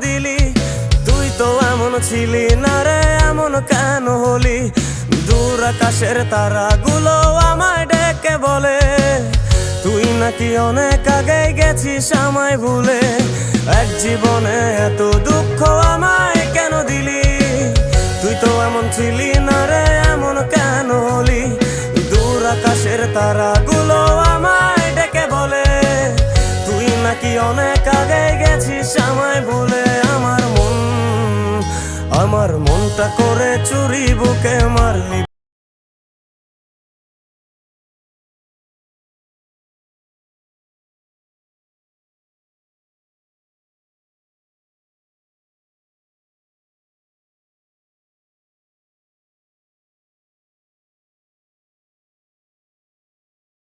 দিলি? তুই তো এমন ছিলি না রে, এমন কেন হলি? দূর আকাশের তারাগুলো আমায় ডেকে বলে তুই নাকি অনেক আগে গেছিস আমায় ভুলে। এক জীবনে এত দুঃখ আমায় কেন দিলি? তুই তো এমন ছিলি না রে, এমন কেন হলি? দূর আকাশের তারাগুলো আমায় ডেকে বলে তুই নাকি অনেক আগে গেছিস আমায় ভুলে। আমার মনটা করে চুরি বুকে মারলি।